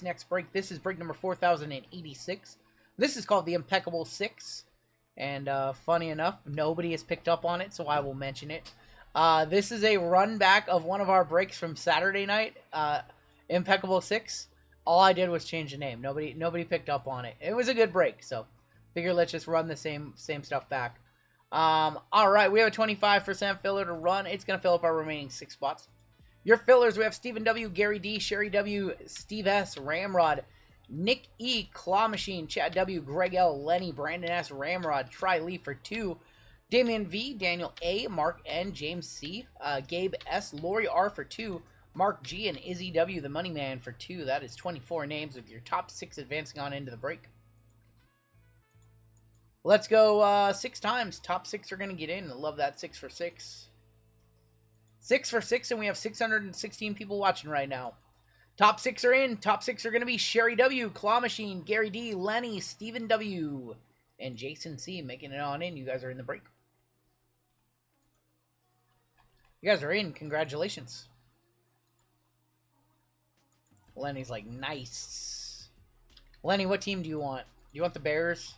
Next break. This is break number 4086. This is called the Impeccable Six. And funny enough, nobody has picked up on it, so I will mention it. This is a run back of one of our breaks from Saturday night, Impeccable Six. All I did was change the name. Nobody picked up on it. It was a good break, so figure let's just run the same stuff back. All right, we have a 25% filler to run. It's going to fill up our remaining 6 spots. Your fillers, we have Stephen W., Gary D., Sherry W., Steve S., Ramrod, Nick E., Claw Machine, Chad W., Greg L., Lenny, Brandon S., Ramrod, Try Lee for 2, Damian V., Daniel A., Mark N., James C., Gabe S., Lori R. for 2, Mark G., and Izzy W., the Money Man for 2. That is 24 names with your top 6 advancing on into the break. Let's go 6 times. Top 6 are going to get in. I love that 6 for 6. 6 for 6, and we have 616 people watching right now. Top 6 are in. Top 6 are going to be Sherry W., Claw Machine, Gary D., Lenny, Stephen W., and Jason C. making it on in. You guys are in the break. You guys are in. Congratulations. Lenny's like, nice. Lenny, what team do you want? Do you want the Bears?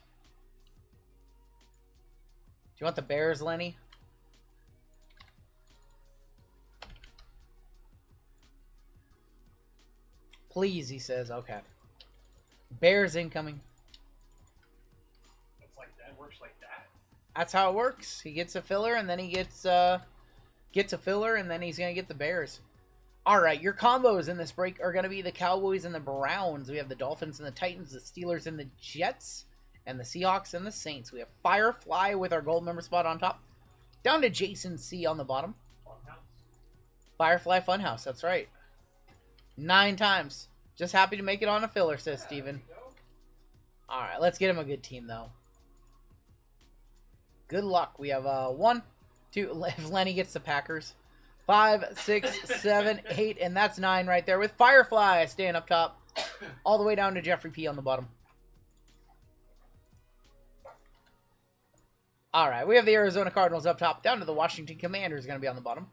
Do you want the Bears, Lenny? Please, he says. Okay. Bears incoming. It's like that. Works like that. That's how it works. He gets a filler, and then he gets a filler, and then he's gonna get the Bears. All right, your combos in this break are gonna be the Cowboys and the Browns. We have the Dolphins and the Titans, the Steelers and the Jets, and the Seahawks and the Saints. We have Firefly with our gold member spot on top, down to Jason C on the bottom. Funhouse. Firefly Funhouse. That's right. 9 times. Just happy to make it on a filler, says Steven. Alright, let's get him a good team, though. Good luck. We have 1, 2, if Lenny gets the Packers. 5, 6, 7, 8, and that's 9 right there with Firefly staying up top. All the way down to Jeffrey P on the bottom. Alright, we have the Arizona Cardinals up top, down to the Washington Commanders going to be on the bottom.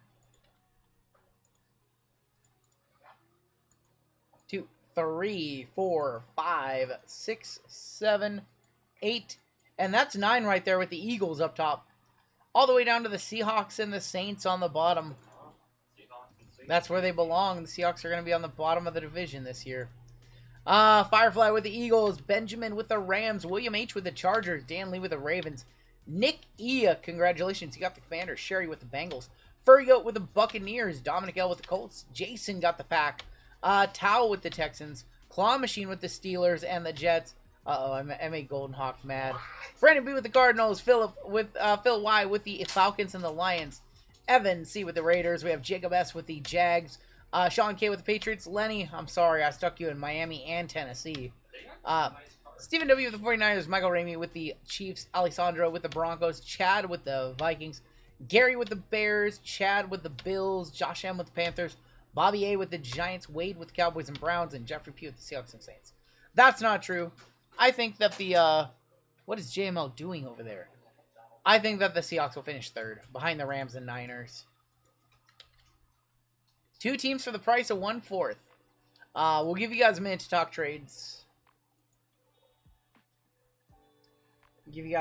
2, 3, 4, 5, 6, 7, 8, and that's 9 right there with the Eagles up top. All the way down to the Seahawks and the Saints on the bottom. That's where they belong. The Seahawks are going to be on the bottom of the division this year. Firefly with the Eagles, Benjamin with the Rams, William H with the Chargers, Dan Lee with the Ravens, Nick E, congratulations, you got the Commanders, Sherry with the Bengals, Furry Goat with the Buccaneers, Dominic L with the Colts, Jason got the Pack, Tao with the Texans, Claw Machine with the Steelers and the Jets. Uh-oh, I made Golden Hawk mad. Brandon B with the Cardinals, Phil Y with the Falcons and the Lions, Evan C with the Raiders. We have Jacob S with the Jags, Sean K with the Patriots, Lenny, I'm sorry, I stuck you in Miami and Tennessee. Stephen W with the 49ers, Michael Ramey with the Chiefs, Alessandro with the Broncos, Chad with the Vikings, Gary with the Bears, Chad with the Bills, Josh M with the Panthers, Bobby A with the Giants, Wade with the Cowboys and Browns, and Jeffrey P with the Seahawks and Saints. That's not true. I think that the, what is JML doing over there? I think that the Seahawks will finish 3rd, behind the Rams and Niners. 2 teams for the price of 1/4. We'll give you guys a minute to talk trades. New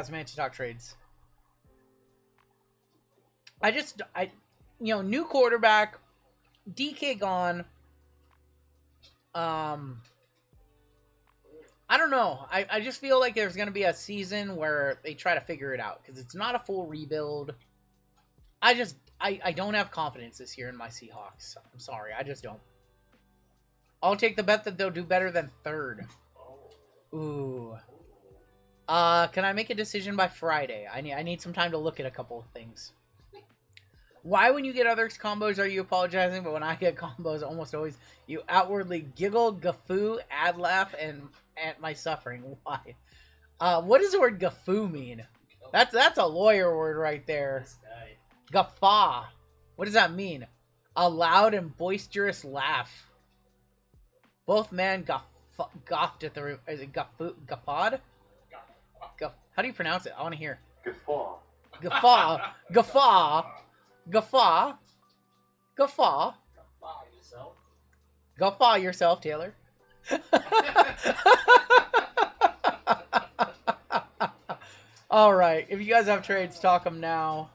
quarterback, DK gone. I don't know. I just feel like there's going to be a season where they try to figure it out because it's not a full rebuild. I don't have confidence this year in my Seahawks. I'm sorry. I just don't. I'll take the bet that they'll do better than 3rd. Ooh. Can I make a decision by Friday? I need some time to look at a couple of things. Why, when you get others combos, are you apologizing? But when I get combos, almost always, you outwardly giggle, guffaw, ad laugh, and at my suffering. Why? What does the word guffaw mean? That's a lawyer word right there. Guffaw. What does that mean? A loud and boisterous laugh. Both men guffed at the... Is it guffawed? How do you pronounce it? I want to hear. Guffaw. Guffaw. Guffaw. Guffaw. Guffaw. Guffaw yourself. Guffaw yourself, Taylor. All right. If you guys have trades, talk them now.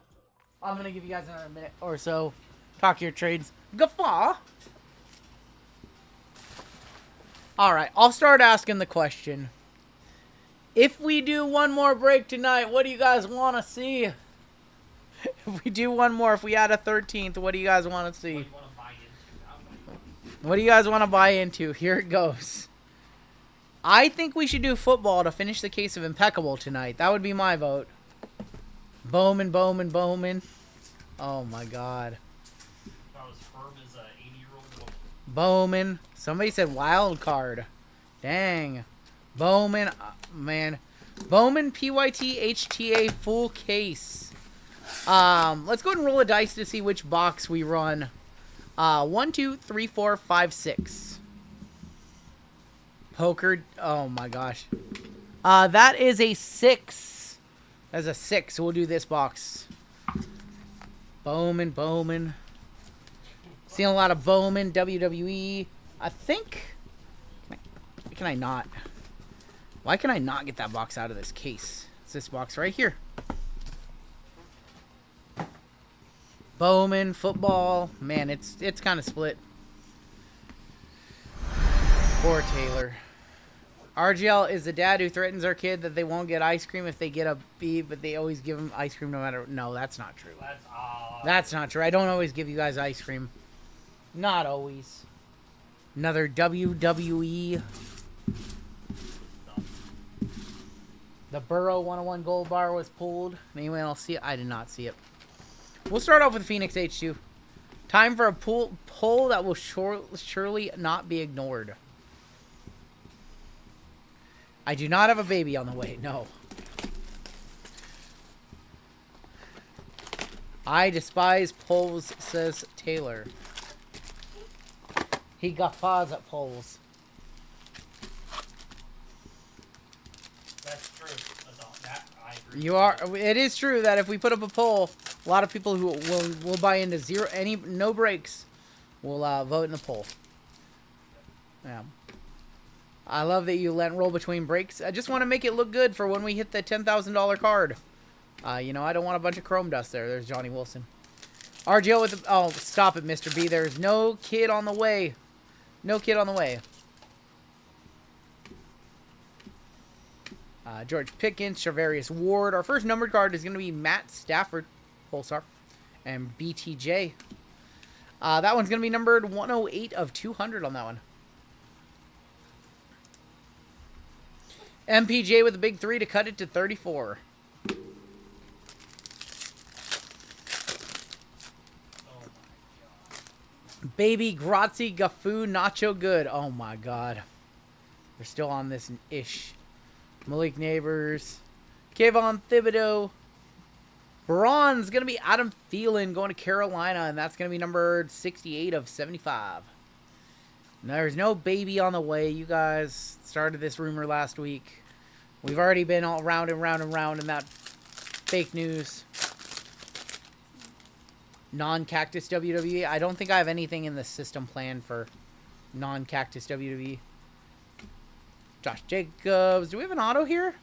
I'm going to give you guys another minute or so. Talk your trades. Guffaw. All right. I'll start asking the question. If we do one more break tonight, what do you guys want to see? If we do one more, if we add a 13th, what do you guys want to see? What do you guys want to buy into? Here it goes. I think we should do football to finish the case of Impeccable tonight. That would be my vote. Bowman, Bowman, Bowman. Oh, my God. About as firm as an 80-year-old woman. Bowman. Somebody said wild card. Dang. Bowman. Man. Bowman, PYT, HTA, full case. Let's go ahead and roll a dice to see which box we run. 1, 2, 3, 4, 5, 6. Poker. Oh my gosh. That is a 6. That's a 6. So we'll do this box. Bowman, Bowman. Seeing a lot of Bowman, WWE. I think. Can I not? Why can I not get that box out of this case? It's this box right here. Bowman, football. Man, it's kind of split. Poor Taylor. RGL is the dad who threatens our kid that they won't get ice cream if they get a B, but they always give them ice cream no matter... No, that's not true. That's not true. I don't always give you guys ice cream. Not always. Another WWE. The Burrow 101 gold bar was pulled. Anyone else see it? I did not see it. We'll start off with Phoenix H2. Time for a poll that will surely not be ignored. I do not have a baby on the way. No. I despise polls, says Taylor. He guffaws at polls. That's true. I agree. You are. It is true that if we put up a poll, a lot of people who will buy into no breaks will vote in the poll. Yeah. I love that you let roll between breaks. I just want to make it look good for when we hit the $10,000 card. You know, I don't want a bunch of chrome dust there. There's Johnny Wilson. RGL with the... Oh, stop it, Mr. B. There's no kid on the way. No kid on the way. George Pickens, Charvarius Ward. Our first numbered card is going to be Matt Stafford, Pulsar, and BTJ. That one's going to be numbered 108 of 200 on that one. MPJ with a big 3 to cut it to 34. Oh Baby Grazie Gafu Nacho Good. Oh my God. We're still on this ish. Malik Neighbors. Kayvon Thibodeau. Bronze going to be Adam Thielen going to Carolina, and that's going to be numbered 68 of 75. There's no baby on the way. You guys started this rumor last week. We've already been all round and round and round in that fake news. Non-Cactus WWE. I don't think I have anything in the system planned for non-Cactus WWE. Josh Jacobs. Do we have an auto here?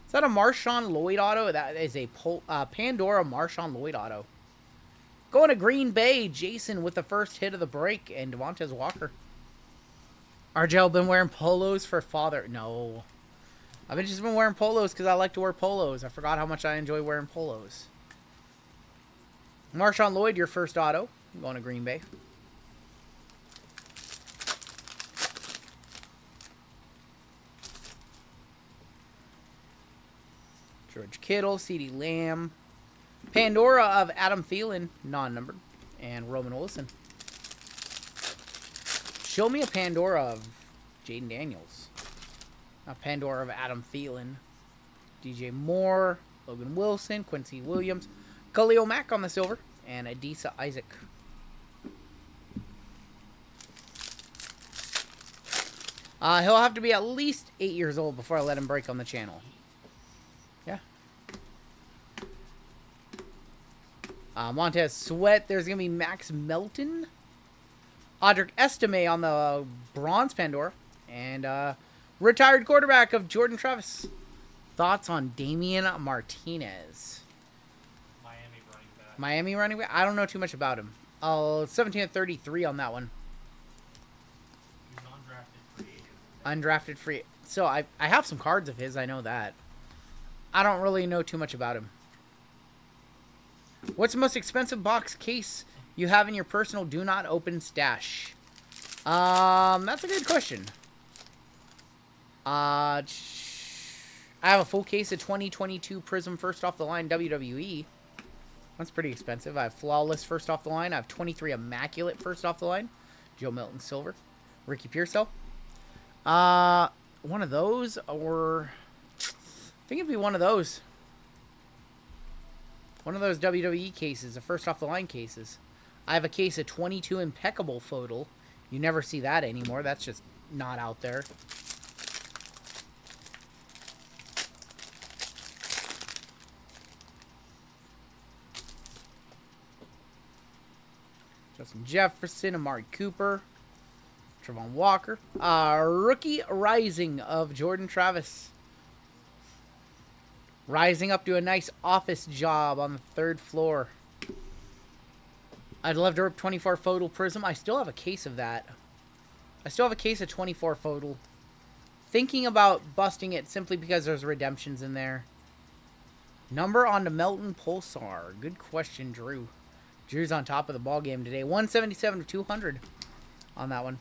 Is that a Marshawn Lloyd auto? That is a Pandora Marshawn Lloyd auto. Going to Green Bay. Jason with the first hit of the break. And Devontae Walker. RGL been wearing polos for father. No. I've just been wearing polos because I like to wear polos. I forgot how much I enjoy wearing polos. Marshawn Lloyd, your first auto. Going to Green Bay. George Kittle, CeeDee Lamb. Pandora of Adam Thielen, non-numbered. And Roman Wilson. Show me a Pandora of Jaden Daniels. A Pandora of Adam Thielen. DJ Moore. Logan Wilson. Quincy Williams. Khalil Mack on the silver. And Adisa Isaac. He'll have to be at least 8 years old before I let him break on the channel. Yeah. Montez Sweat. There's going to be Max Melton. Audric Estime on the bronze Pandora. And retired quarterback of Jordan Travis. Thoughts on Damian Martinez? Miami running back. Miami running back? I don't know too much about him. 17/33 on that one. He's an undrafted free agent. Undrafted free. So I have some cards of his. I know that. I don't really know too much about him. What's the most expensive box case you have in your personal do not open stash? That's a good question. I have a full case of 2022 Prism first off the line WWE. That's pretty expensive. I have Flawless first off the line. I have 23 Immaculate first off the line. Joe Milton Silver. Ricky Pearsall. One of those, or I think it'd be one of those. One of those WWE cases, the first off the line cases. I have a case of 22 Impeccable Photo. You never see that anymore. That's just not out there. Justin Jefferson, Amari Cooper, Trevon Walker. Rookie Rising of Jordan Travis. Rising up to a nice office job on the 3rd floor. I'd love to rip 24 Photo Prism. I still have a case of that. I still have a case of 24 Photo. Thinking about busting it simply because there's redemptions in there. Number on the Melton Pulsar. Good question, Drew. Drew's on top of the ball game today. 177 to 200 on that one.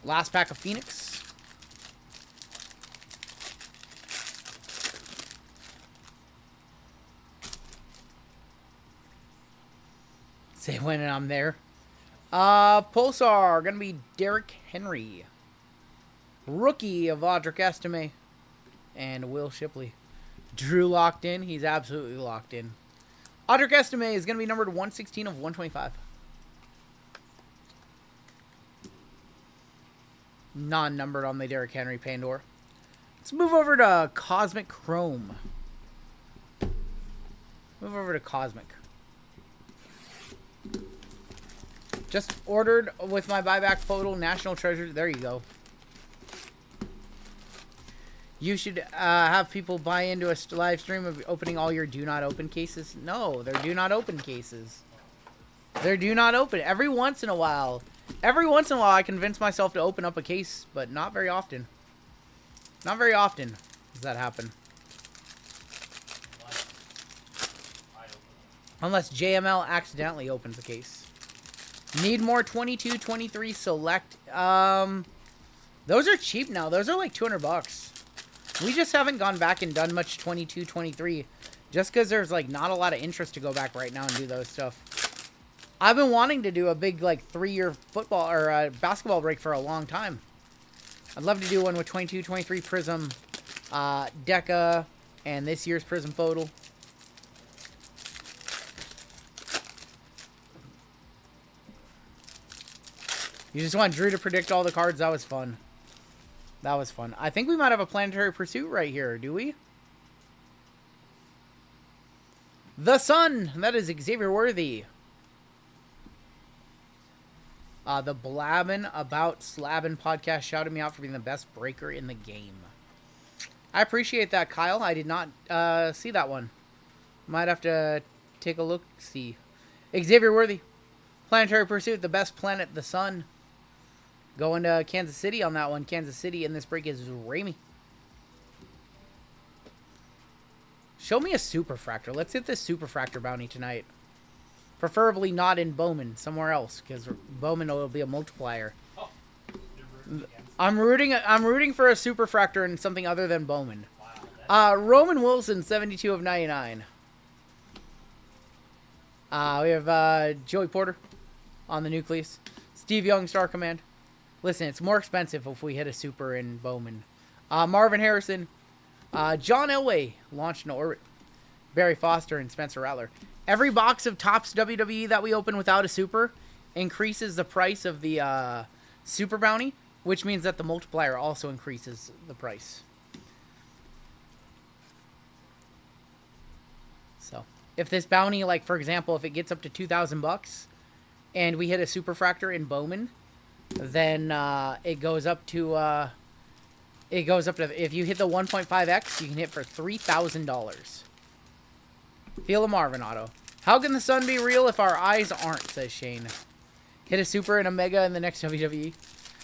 Last pack of Phoenix. Say when and I'm there. Pulsar, gonna be Derrick Henry. Rookie of Audric Estime. And Will Shipley. Drew locked in. He's absolutely locked in. Audric Estime is gonna be numbered 116 of 125. Non-numbered on the Derrick Henry Pandora. Let's move over to Cosmic Chrome. Move over to Cosmic. Just ordered with my buyback photo, National Treasure. There you go. You should have people buy into a live stream of opening all your do not open cases. No, they're do not open cases. They're do not open. Every once in a while I convince myself to open up a case, but not very often. Not very often does that happen. Unless JML accidentally opens a case. Need more 22, 23 select. Those are cheap now. Those are like 200 bucks. We just haven't gone back and done much 22, 23. Just because there's like not a lot of interest to go back right now and do those stuff. I've been wanting to do a big like 3-year football or basketball break for a long time. I'd love to do one with 22, 23 Prism, Deca, and this year's Prism Photo. You just want Drew to predict all the cards. That was fun. That was fun. I think we might have a Planetary Pursuit right here. Do we? The Sun. That is Xavier Worthy. The Blabbin' About Slabbin' podcast shouted me out for being the best breaker in the game. I appreciate that, Kyle. I did not see that one. Might have to take a look. See. Xavier Worthy. Planetary Pursuit. The best planet, the Sun. Going to Kansas City on that one. Kansas City in this break is Ramey. Show me a Superfractor. Let's hit this Superfractor bounty tonight. Preferably not in Bowman. Somewhere else. Because Bowman will be a multiplier. Oh, I'm rooting for a Superfractor in something other than Bowman. wow, Roman Wilson, 72 of 99. We have Joey Porter on the Nucleus. Steve Young, Star Command. Listen, it's more expensive if we hit a super in Bowman. Marvin Harrison. John Elway, launched in orbit. Barry Foster and Spencer Rattler. Every box of Topps WWE that we open without a super increases the price of the super bounty, which means that the multiplier also increases the price. So, if this bounty, like for example, if it gets up to 2,000 bucks, and we hit a Superfractor in Bowman, then it goes up to if you hit the 1.5x, you can hit for $3,000. Feel a Marvin auto. How can the sun be real if our eyes aren't, says Shane. Hit a super and a mega in the next WWE.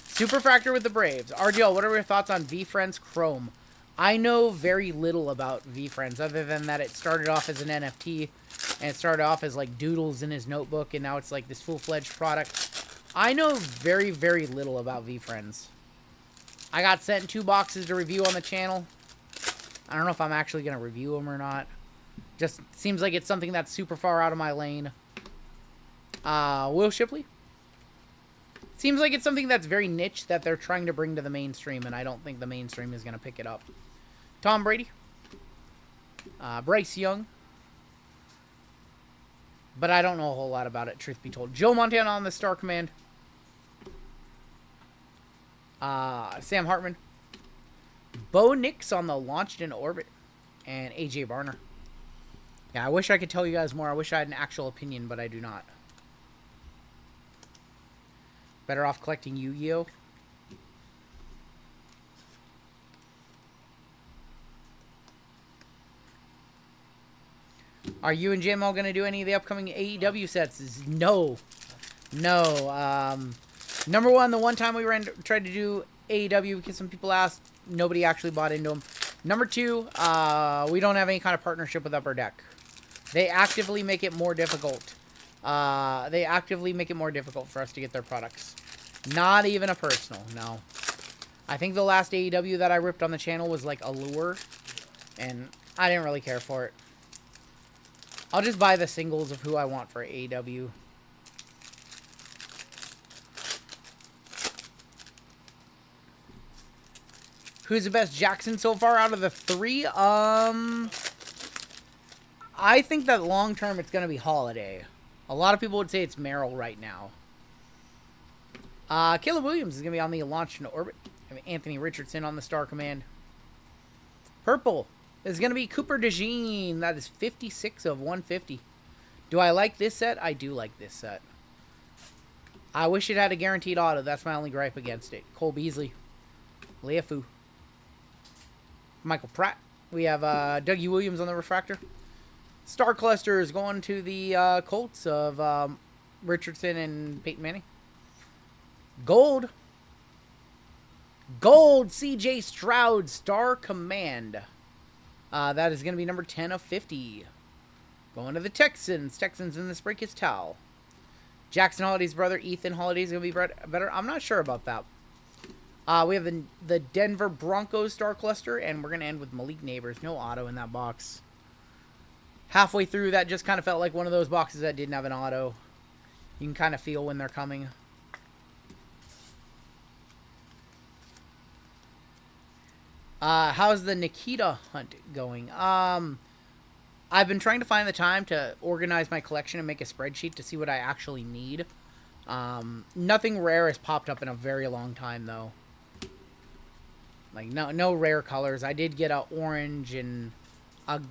Superfractor with the Braves. RGL, what are your thoughts on V-Friends Chrome? I know very little about V-Friends, other than that it started off as an NFT, and it started off as like doodles in his notebook, and now it's like this full-fledged product. I know very, very little about V-Friends. I got sent 2 boxes to review on the channel. I don't know if I'm actually going to review them or not. Just seems like it's something that's super far out of my lane. Will Shipley? Seems like it's something that's very niche that they're trying to bring to the mainstream, and I don't think the mainstream is going to pick it up. Tom Brady. Bryce Young. But I don't know a whole lot about it, truth be told. Joe Montana on the Star Command. Sam Hartman. Bo Nix on the Launched in Orbit. And AJ Barner. Yeah, I wish I could tell you guys more. I wish I had an actual opinion, but I do not. Better off collecting Yu-Gi-Oh! Are you and JML going to do any of the upcoming AEW sets? No. No. Number one, the one time we tried to do AEW because some people asked, nobody actually bought into them. Number two, we don't have any kind of partnership with Upper Deck. They actively make it more difficult. They actively make it more difficult for us to get their products. Not even a personal, no. I think the last AEW that I ripped on the channel was like Allure, and I didn't really care for it. I'll just buy the singles of who I want for AEW. Who's the best Jackson so far out of the 3? I think that long term it's going to be Holiday. A lot of people would say it's Merrill right now. Caleb Williams is going to be on the Launch in Orbit. Anthony Richardson on the Star Command. Purple is going to be Cooper DeJean. That is 56 of 150. Do I like this set? I do like this set. I wish it had a guaranteed auto. That's my only gripe against it. Cole Beasley. Leafu. Michael Pratt. We have Dougie Williams on the Refractor. Star Cluster is going to the Colts of Richardson and Peyton Manning. Gold. Gold, C.J. Stroud, Star Command. That is going to be number 10 of 50. Going to the Texans. Texans in this break is Tal. Jackson Holiday's brother, Ethan Holiday, is going to be better. I'm not sure about that. We have the Denver Broncos Star Cluster, and we're going to end with Malik Neighbors. No auto in that box. Halfway through, that just kind of felt like one of those boxes that didn't have an auto. You can kind of feel when they're coming. How's the Nikita hunt going? I've been trying to find the time to organize my collection and make a spreadsheet to see what I actually need. Nothing rare has popped up in a very long time, though. Like, no rare colors. I did get a orange and a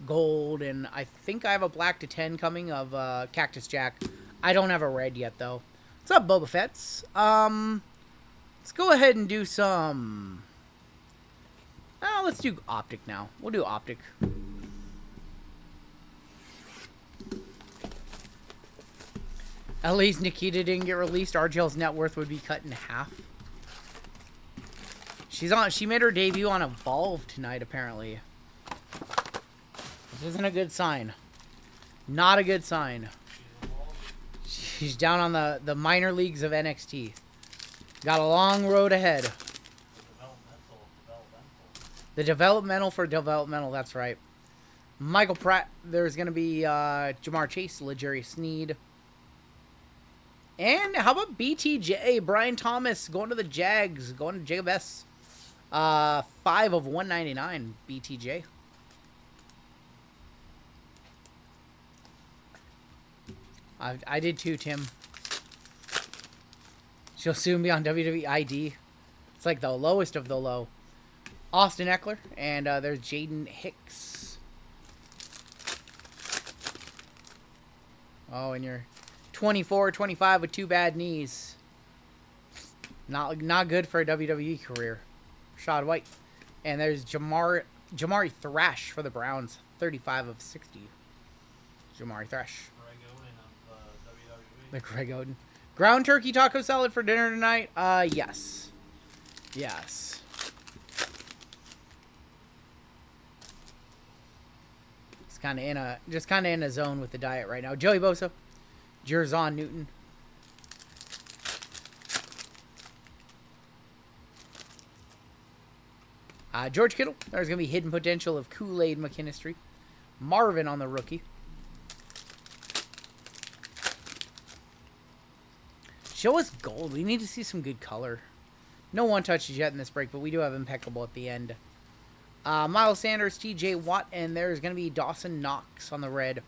gold, and I think I have a black to 10 coming of Cactus Jack. I don't have a red yet, though. What's up, Boba Fett's? Let's go ahead and do some... let's do Optic now. We'll do Optic. At least Nikita didn't get released. RGL's net worth would be cut in half. She made her debut on Evolve tonight, apparently. This isn't a good sign. Not a good sign. She's down on the minor leagues of NXT. Got a long road ahead. The developmental for developmental, that's right. Michael Pratt, there's going to be Jamar Chase, L'Jarius Sneed. And how about BTJ, Brian Thomas, going to the Jags, going to Jacob S. 5 of 199, BTJ. I did too, Tim. She'll soon be on WWE ID. It's like the lowest of the low. Austin Eckler, and there's Jaden Hicks. Oh, and you're 24, 25 with 2 bad knees. Not good for a WWE career. Rashad White. And there's Jamari Thrash for the Browns. 35 of 60. Jamari Thrash. Greg Oden of WWE. The Greg Oden. Ground turkey taco salad for dinner tonight? Yes. Yes. Just kind of in a zone with the diet right now. Joey Bosa. Jerzon Newton. George Kittle. There's going to be hidden potential of Kool-Aid McKinstry. Marvin on the rookie. Show us gold. We need to see some good color. No one touches yet in this break, but we do have impeccable at the end. Miles Sanders, TJ Watt, and there's going to be Dawson Knox on the red.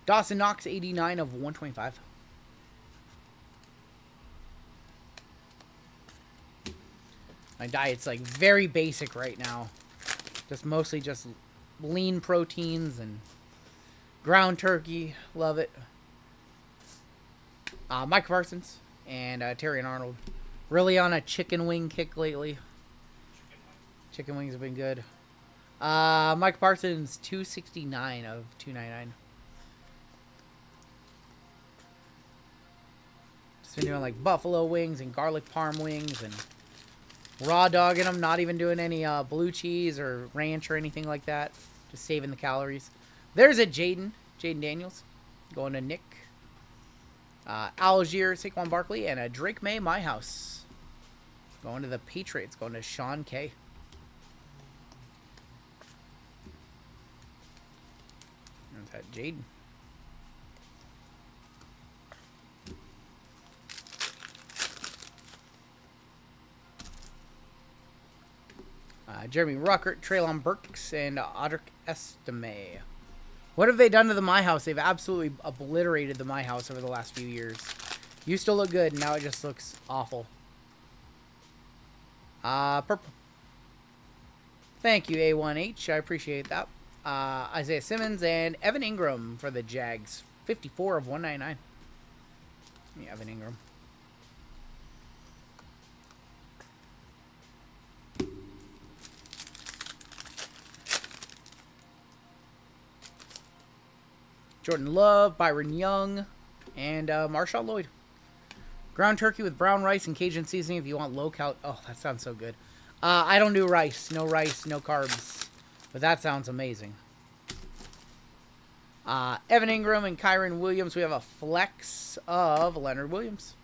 Dawson Knox, 89 of 125. My diet's like very basic right now. Mostly just lean proteins and ground turkey. Love it. Mike Parsons and Terry and Arnold. Really on a chicken wing kick lately. Chicken wings have been good. Mike Parsons, 269 of 299. Just been doing like buffalo wings and garlic parm wings and raw dogging them. Not even doing any blue cheese or ranch or anything like that. Just saving the calories. There's a Jaden Daniels. Going to Nick. Algier, Saquon Barkley, and a Drake May, my house. Going to the Patriots. Going to Sean K. There's that Jaden. Jeremy Ruckert, Treylon Burks, and Audric Estime. What have they done to the My House? They've absolutely obliterated the My House over the last few years. Used to look good, and now it just looks awful. Purple. Thank you, A1H. I appreciate that. Isaiah Simmons and Evan Ingram for the Jags. 54 of 199. Yeah, Evan Ingram. Jordan Love, Byron Young, and Marshawn Lloyd. Ground turkey with brown rice and Cajun seasoning if you want low cal. Oh, that sounds so good. I don't do rice. No rice, no carbs. But that sounds amazing. Evan Ingram and Kyron Williams. We have a flex of Leonard Williams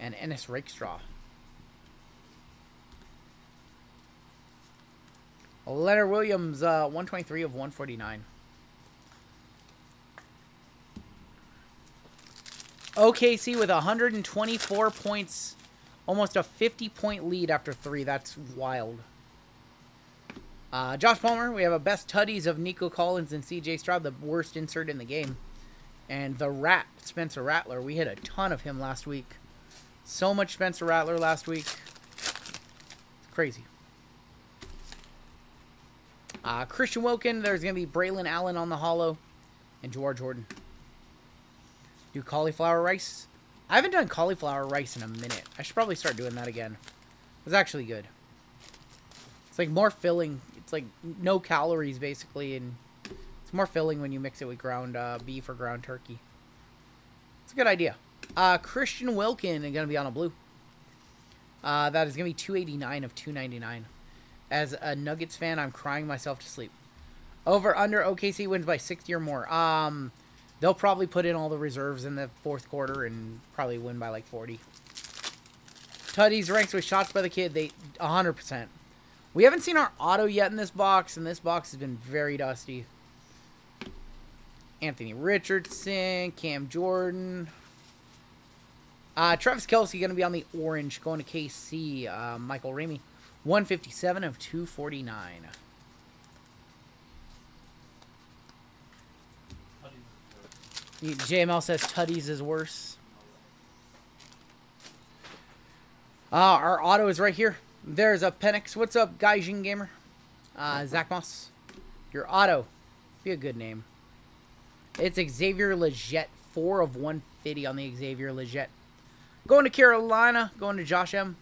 and Ennis Rakestraw. Leonard Williams, 123 of 149. OKC with 124 points, almost a 50-point lead after 3. That's wild. Josh Palmer, we have a best tutties of Nico Collins and CJ Stroud, the worst insert in the game. And the Rat, Spencer Rattler. We hit a ton of him last week. So much Spencer Rattler last week. It's crazy. Christian Wilkin, there's going to be Braylon Allen on the hollow. And Jawar Jordan. Do cauliflower rice. I haven't done cauliflower rice in a minute. I should probably start doing that again. It was actually good. It's like more filling. It's like no calories basically, and it's more filling when you mix it with ground beef or ground turkey. It's a good idea. Christian Wilkin is going to be on a blue. That is going to be 289 of 299. As a Nuggets fan, I'm crying myself to sleep. Over under OKC wins by 60 or more. They'll probably put in all the reserves in the fourth quarter and probably win by like 40. Tutties ranks with shots by the kid. 100%. We haven't seen our auto yet in this box, and this box has been very dusty. Anthony Richardson, Cam Jordan. Travis Kelce going to be on the orange, going to KC. Michael Ramey, 157 of 249. JML says Tutties is worse. Our auto is right here. There's a Penix. What's up, Gaijin Gamer? Zach Moss. Your auto. Be a good name. It's Xavier Legette. 4 of 150 on the Xavier Legette. Going to Carolina. Going to Josh M.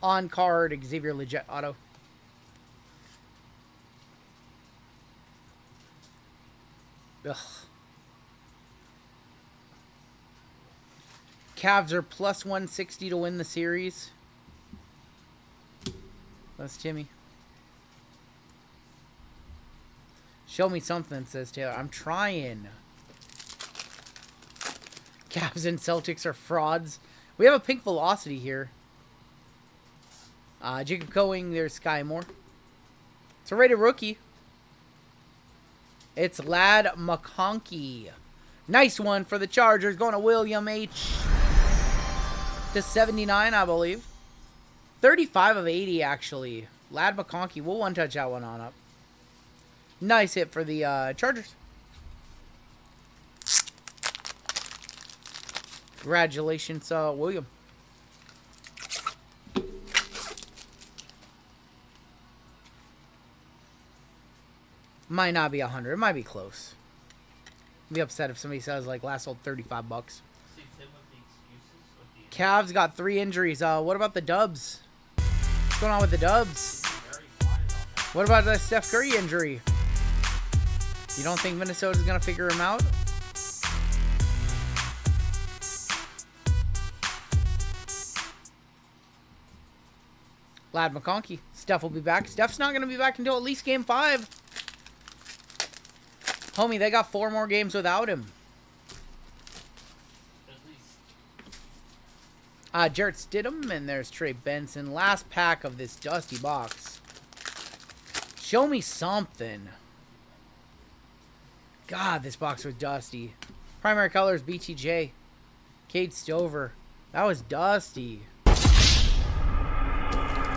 On card, Xavier Legette auto. Ugh. Cavs are plus 160 to win the series. That's Timmy. Show me something, says Taylor. I'm trying. Cavs and Celtics are frauds. We have a pink velocity here. Jacob Coing, there's Sky Moore. It's a rated rookie. It's Lad McConkey. Nice one for the Chargers. Going to William H. to 79, I believe. 35 of 80, actually. Lad McConkey. We'll one-touch that one on up. Nice hit for the Chargers. Congratulations, William. Might not be 100. It might be close. I'd be upset if somebody says, like, last sold 35 bucks. Cavs got 3 injuries. What about the Dubs? What's going on with the Dubs? What about the Steph Curry injury? You don't think Minnesota's going to figure him out? Lad McConkey. Steph will be back. Steph's not going to be back until at least Game 5. Homie, they got 4 more games without him. Jarrett Stidham, and there's Trey Benson. Last pack of this dusty box. Show me something. God, this box was dusty. Primary colors, BTJ. Cade Stover. That was dusty.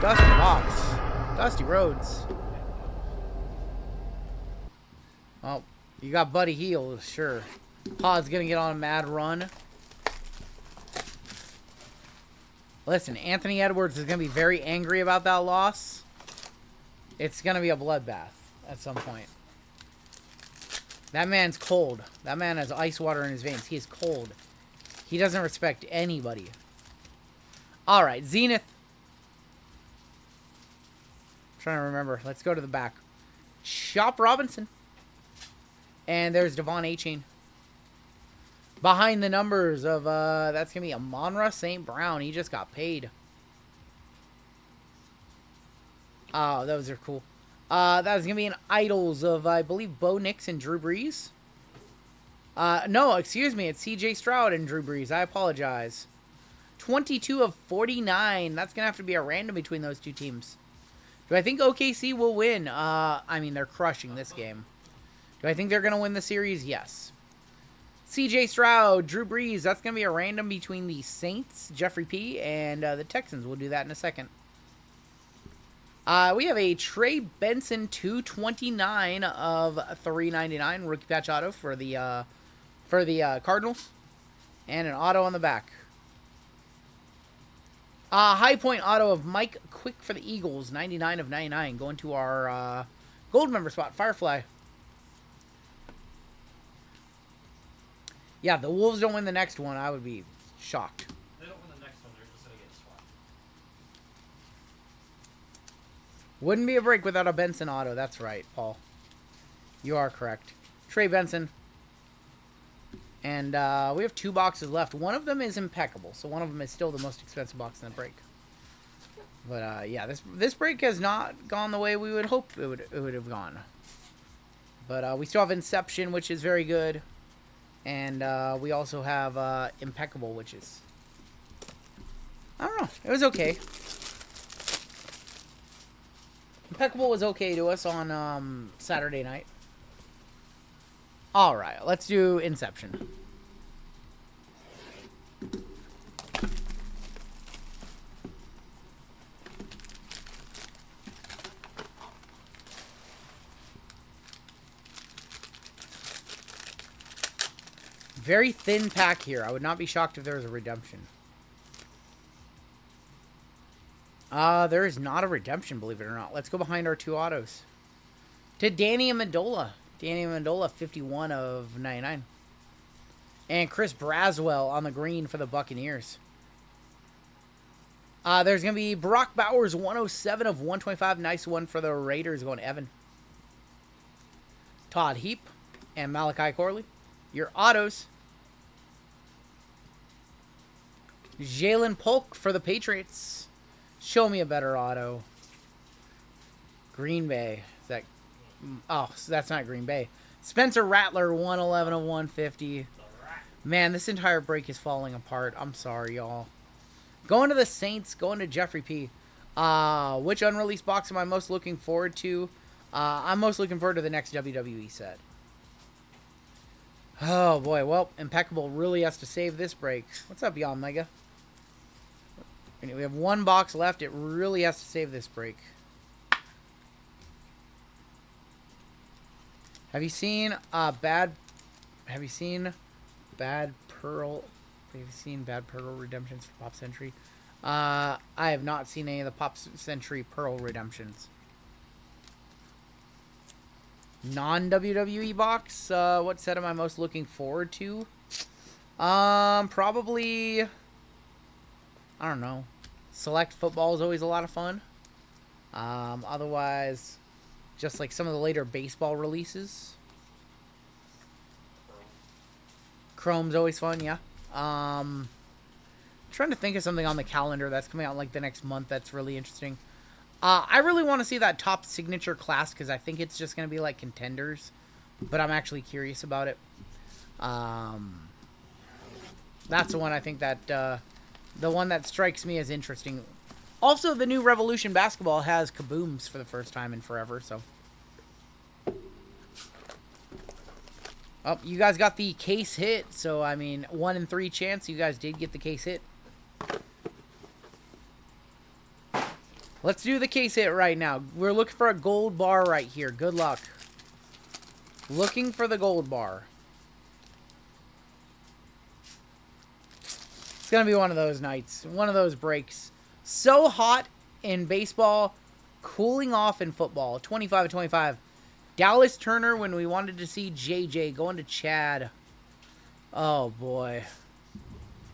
Dusty box. Dusty Rhodes. Oh, you got Buddy Hield, sure. Pod's gonna get on a mad run. Listen, Anthony Edwards is gonna be very angry about that loss. It's gonna be a bloodbath at some point. That man's cold. That man has ice water in his veins. He is cold. He doesn't respect anybody. Alright, Zenith. I'm trying to remember. Let's go to the back. Shop Robinson. And there's Devon A-Chain. Behind the numbers of, that's going to be Amon-Ra St. Brown. He just got paid. Oh, those are cool. That was going to be an Idols of, I believe, Bo Nix and Drew Brees. No, excuse me. It's C.J. Stroud and Drew Brees. I apologize. 22 of 49. That's going to have to be a random between those two teams. Do I think OKC will win? I mean, they're crushing this game. Do I think they're going to win the series? Yes. C.J. Stroud, Drew Brees. That's going to be a random between the Saints, Jeffrey P., and the Texans. We'll do that in a second. We have a Trey Benson 229 of 399 rookie patch auto for the Cardinals, and an auto on the back. High point auto of Mike Quick for the Eagles, 99 of 99, going to our gold member spot, Firefly. Yeah, the Wolves don't win the next one, I would be shocked. They don't win the next one, they're just going to get swapped. Wouldn't be a break without a Benson auto. That's right, Paul. You are correct. Trey Benson. And we have 2 boxes left. One of them is impeccable, so one of them is still the most expensive box in the break. But yeah, this break has not gone the way we would hope it would have gone. But we still have Inception, which is very good. And we also have Impeccable, which is... I don't know. It was okay. Impeccable was okay to us on Saturday night. Alright, let's do Inception. Very thin pack here. I would not be shocked if there was a redemption. There is not a redemption, believe it or not. Let's go behind our 2 autos. To Danny Amendola. Danny Amendola, 51 of 99. And Chris Braswell on the green for the Buccaneers. There's going to be Brock Bowers, 107 of 125. Nice one for the Raiders going to Evan. Todd Heap and Malachi Corley. Your autos. Jalen Polk for the Patriots. Show me a better auto. Green Bay. Is that... Oh, so that's not Green Bay. Spencer Rattler, 111 of 150. Man, this entire break is falling apart. I'm sorry, y'all. Going to the Saints. Going to Jeffrey P. Which unreleased box am I most looking forward to? I'm most looking forward to the next WWE set. Oh, boy. Well, Impeccable really has to save this break. What's up, y'all, Mega? We have one box left. It really has to save this break. Have you seen Bad Pearl? Have you seen Bad Pearl Redemptions for Pop Century? I have not seen any of the Pop Century Pearl Redemptions. Non-WWE box. What set am I most looking forward to? Probably... I don't know. Select football is always a lot of fun. Otherwise, just like some of the later baseball releases. Chrome's always fun, yeah. Trying to think of something on the calendar that's coming out like the next month that's really interesting. I really want to see that top signature class because I think it's just going to be like contenders. But I'm actually curious about it. That's the one I think that... the one that strikes me as interesting. Also, the new Revolution Basketball has kabooms for the first time in forever, so... Oh, you guys got the case hit, so, I mean, 1 in 3 chance you guys did get the case hit. Let's do the case hit right now. We're looking for a gold bar right here. Good luck. Looking for the gold bar. It's going to be one of those nights. One of those breaks. So hot in baseball. Cooling off in football. 25-25. Dallas Turner when we wanted to see JJ. Going to Chad. Oh, boy.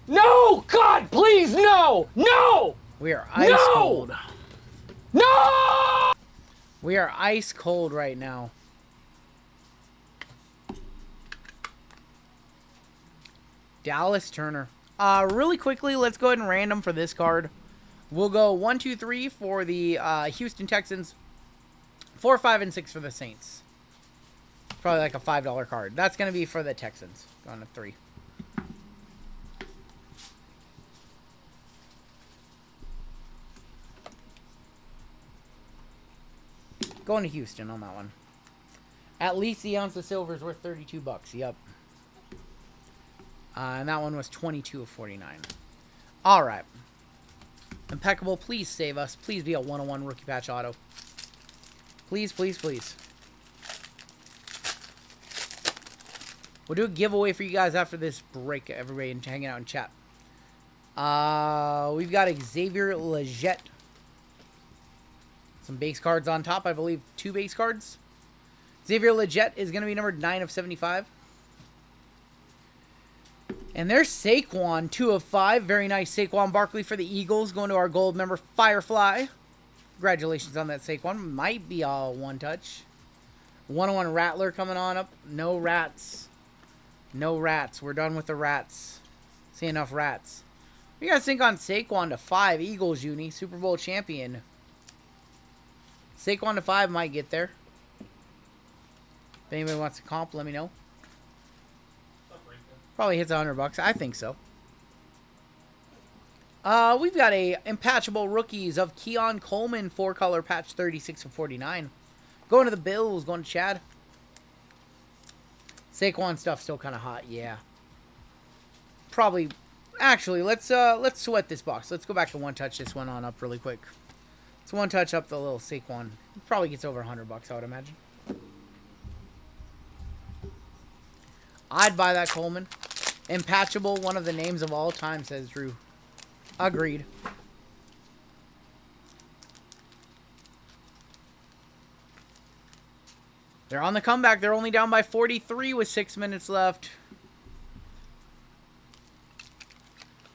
No! God, please, no! No! We are ice cold. No! We are ice cold right now. Dallas Turner. Really quickly, let's go ahead and random for this card. We'll go 1, 2, 3 for the Houston Texans. 4, 5, and 6 for the Saints. Probably like a $5 card. That's going to be for the Texans. Going to 3. Going to Houston on that one. At least the ounce of silver is worth $32. Yep. And that one was 22 of 49. All right. Impeccable, please save us. Please be a 101 rookie patch auto. Please, please, please. We'll do a giveaway for you guys after this break, everybody, and hanging out in chat. We've got Xavier Legette. Some base cards on top. I believe 2 base cards. Xavier Legette is going to be numbered 9 of 75. And there's Saquon, 2 of 5. Very nice Saquon Barkley for the Eagles. Going to our gold member, Firefly. Congratulations on that, Saquon. Might be all 1-touch. 101 Rattler coming on up. No rats. No rats. We're done with the rats. See enough rats. You guys think on Saquon to 5. Eagles uni. Super Bowl champion. Saquon to 5 might get there. If anybody wants to comp, let me know. Probably hits $100. I think so. We've got a Impatchable Rookies of Keon Coleman, 4-color patch, 36 of 49. Going to the Bills, going to Chad. Saquon stuff still kind of hot, yeah. Probably, actually, let's sweat this box. Let's go back to 1-touch this one on up really quick. Let's 1-touch up the little Saquon. Probably gets over $100, I would imagine. I'd buy that Coleman. Impatchable, one of the names of all time, says Drew. Agreed. They're on the comeback. They're only down by 43 with 6 minutes left.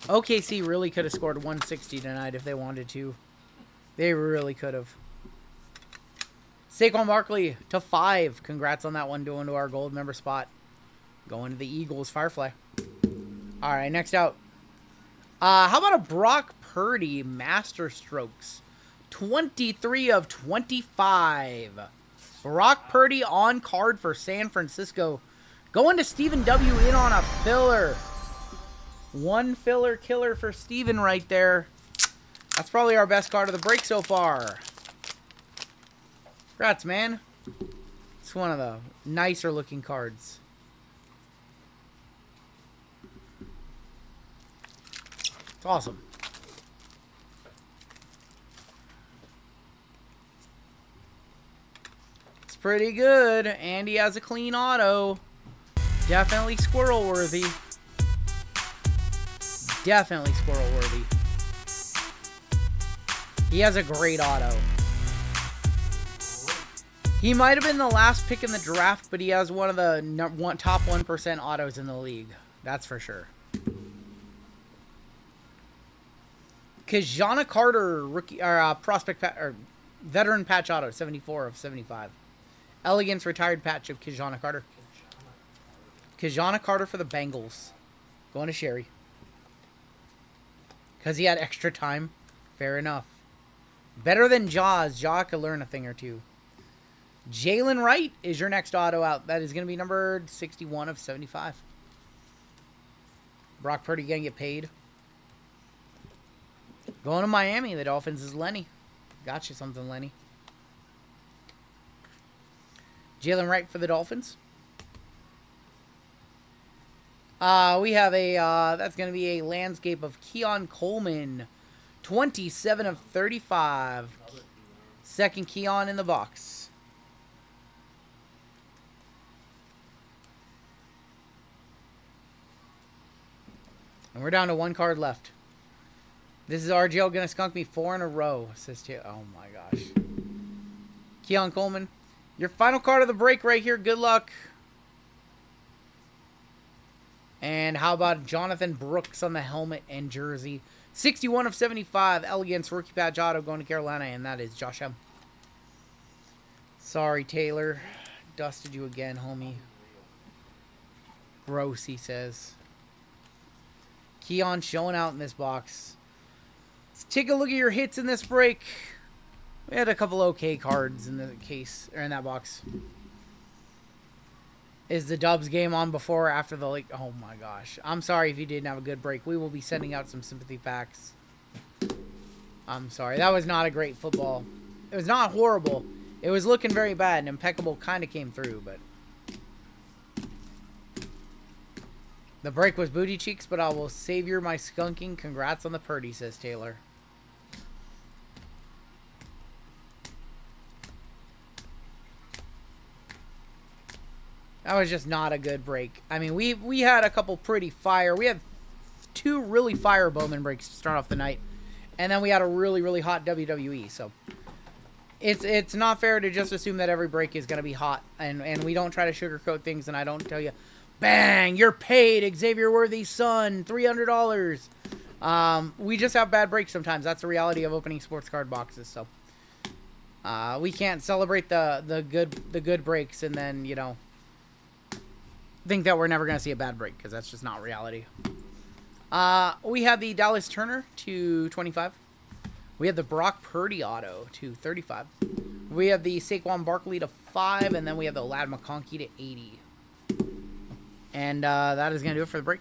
OKC really could have scored 160 tonight if they wanted to. They really could have. Saquon Barkley to 5. Congrats on that one, going to our gold member spot. Going to the Eagles, Firefly. All right, next out. How about a Brock Purdy Master Strokes? 23 of 25. Brock Purdy on card for San Francisco. Going to Stephen W. in on a filler. One filler killer for Steven right there. That's probably our best card of the break so far. Congrats, man. It's one of the nicer looking cards. It's awesome. It's pretty good. Andy has a clean auto. Definitely squirrel worthy. Definitely squirrel worthy. He has a great auto. He might have been the last pick in the draft, but he has one of the top 1% autos in the league. That's for sure. Kajana Carter, rookie or prospect or veteran patch auto, 74 of 75. Elegance retired patch of Kajana Carter. Kajana Carter for the Bengals. Going to Sherry. Because he had extra time. Fair enough. Better than Jaws. Jaw could learn a thing or two. Jalen Wright is your next auto out. That is going to be numbered 61 of 75. Brock Purdy going to get paid. Going to Miami. The Dolphins is Lenny. Got you something, Lenny. Jalen Wright for the Dolphins. We have a, that's going to be a landscape of Keon Coleman. 27 of 35. Second Keon in the box. And we're down to one card left. This is RGL going to skunk me 4 in a row. Says Taylor. Oh my gosh. Keon Coleman. Your final card of the break right here. Good luck. And how about Jonathan Brooks on the helmet and jersey? 61 of 75. Elegance rookie patch auto going to Carolina. And that is Josh M. Sorry, Taylor. Dusted you again, homie. Gross, he says. Keon showing out in this box. Let's take a look at your hits in this break. We had a couple okay cards in the case, or in that box. Is the Dubs game on before or after the like? Oh my gosh. I'm sorry if you didn't have a good break. We will be sending out some sympathy packs. I'm sorry. That was not a great football. It was not horrible. It was looking very bad, and Impeccable kind of came through, but the break was booty cheeks, but I will savor my skunking. Congrats on the Purdy, says Taylor. That was just not a good break. I mean, we had a couple pretty fire. We had 2 really fire Bowman breaks to start off the night. And then we had a really, really hot WWE. So it's not fair to just assume that every break is going to be hot. And we don't try to sugarcoat things. And I don't tell you, bang, you're paid, Xavier Worthy's son, $300. We just have bad breaks sometimes. That's the reality of opening sports card boxes. So we can't celebrate the good breaks and then, you know, think that we're never going to see a bad break, because that's just not reality. We have the Dallas Turner to 25. We have the Brock Purdy auto to 35. We have the Saquon Barkley to 5, and then we have the Lad McConkey to 80. And that is going to do it for the break.